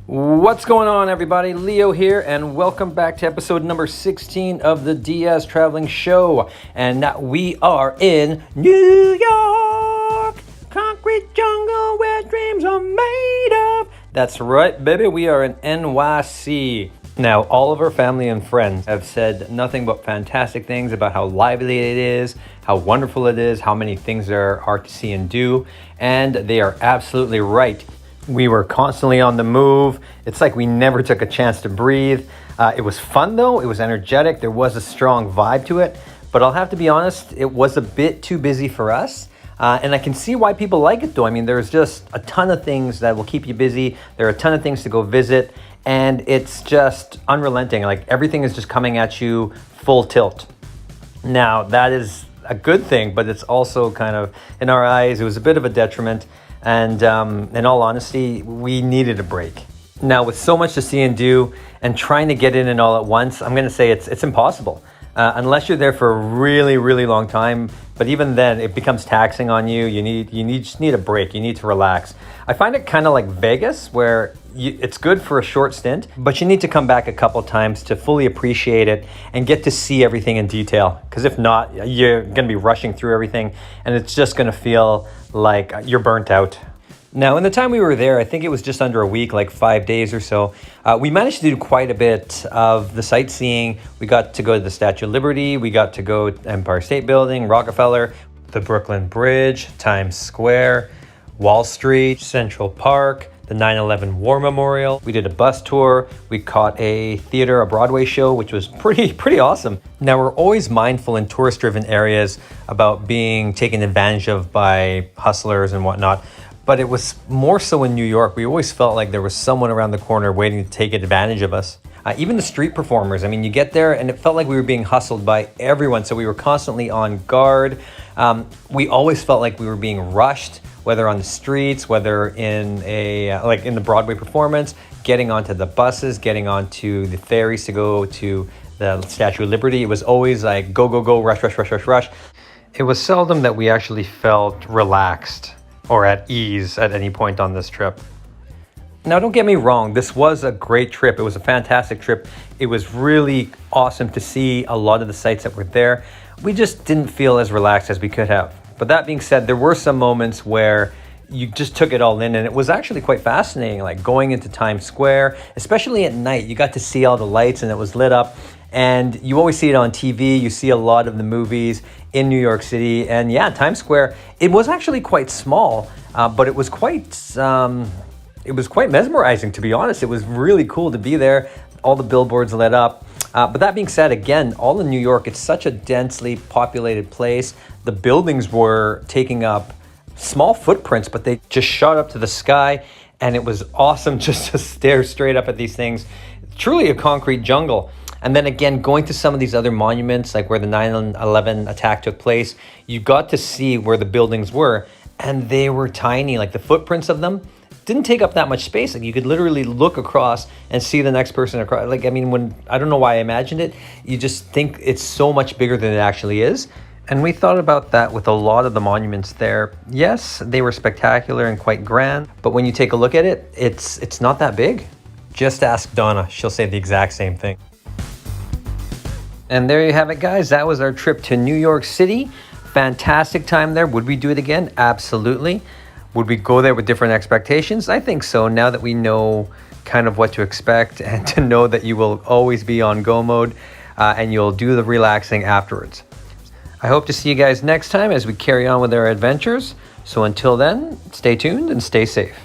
What's going on, everybody? Leo here, and welcome back to episode number 16 of the Diaz Traveling Show. And we are in New York, concrete jungle where dreams are made of. That's right, baby. We are in NYC. Now, all of our family and friends have said nothing but fantastic things about how lively it is, how wonderful it is, how many things there are to see and do, and they are absolutely right. We were constantly on the move. It's like we never took a chance to breathe. It was fun though, it was energetic, there was a strong vibe to it, but I'll have to be honest, it was a bit too busy for us. And I can see why people like it though. I mean, there's just a ton of things that will keep you busy. There are a ton of things to go visit, and it's just unrelenting. Like everything is just coming at you full tilt. Now, that is a good thing, but it's also kind of, in our eyes, it was a bit of a detriment. And in all honesty, we needed a break. Now, with so much to see and do and trying to get in and all at once, I'm going to say it's impossible. Unless you're there for a really, really long time. But even then, it becomes taxing on you. You just need a break. You need to relax. I find it kind of like Vegas, where it's good for a short stint, but you need to come back a couple times to fully appreciate it and get to see everything in detail. Because if not, you're going to be rushing through everything, and it's just going to feel like you're burnt out. Now, in the time we were there, I think it was just under a week, like 5 days or so, we managed to do quite a bit of the sightseeing. We got to go to the Statue of Liberty. We got to go to Empire State Building, Rockefeller, the Brooklyn Bridge, Times Square, Wall Street, Central Park, the 9/11 War Memorial. We did a bus tour. We caught a theater, a Broadway show, which was pretty awesome. Now, we're always mindful in tourist-driven areas about being taken advantage of by hustlers and whatnot. But it was more so in New York. We always felt like there was someone around the corner waiting to take advantage of us. Even the street performers. I mean, you get there and it felt like we were being hustled by everyone. So we were constantly on guard. We always felt like we were being rushed, whether on the streets, whether in in the Broadway performance, getting onto the buses, getting onto the ferries to go to the Statue of Liberty. It was always like go, rush. It was seldom that we actually felt relaxed or at ease at any point on this trip. Now, don't get me wrong, this was a great trip. It was a fantastic trip. It was really awesome to see a lot of the sites that were there. We just didn't feel as relaxed as we could have. But that being said, there were some moments where you just took it all in, and it was actually quite fascinating, like going into Times Square, especially at night. You got to see all the lights and it was lit up. And you always see it on TV. You see a lot of the movies in New York City. And yeah, Times Square, it was actually quite small, but it was quite mesmerizing, to be honest. It was really cool to be there. All the billboards lit up. But that being said, again, all in New York, it's such a densely populated place. The buildings were taking up small footprints, but they just shot up to the sky. And it was awesome just to stare straight up at these things. Truly a concrete jungle. And then again, going to some of these other monuments, like where the 9/11 attack took place, you got to see where the buildings were, and they were tiny. Like the footprints of them didn't take up that much space. Like you could literally look across and see the next person across. Like, I mean, I don't know why I imagined it. You just think it's so much bigger than it actually is. And we thought about that with a lot of the monuments there. Yes, they were spectacular and quite grand, but when you take a look at it, it's not that big. Just ask Donna. She'll say the exact same thing. And there you have it, guys. That was our trip to New York City. Fantastic time there. Would we do it again? Absolutely. Would we go there with different expectations? I think so, now that we know kind of what to expect, and to know that you will always be on go mode and you'll do the relaxing afterwards. I hope to see you guys next time as we carry on with our adventures. So until then, stay tuned and stay safe.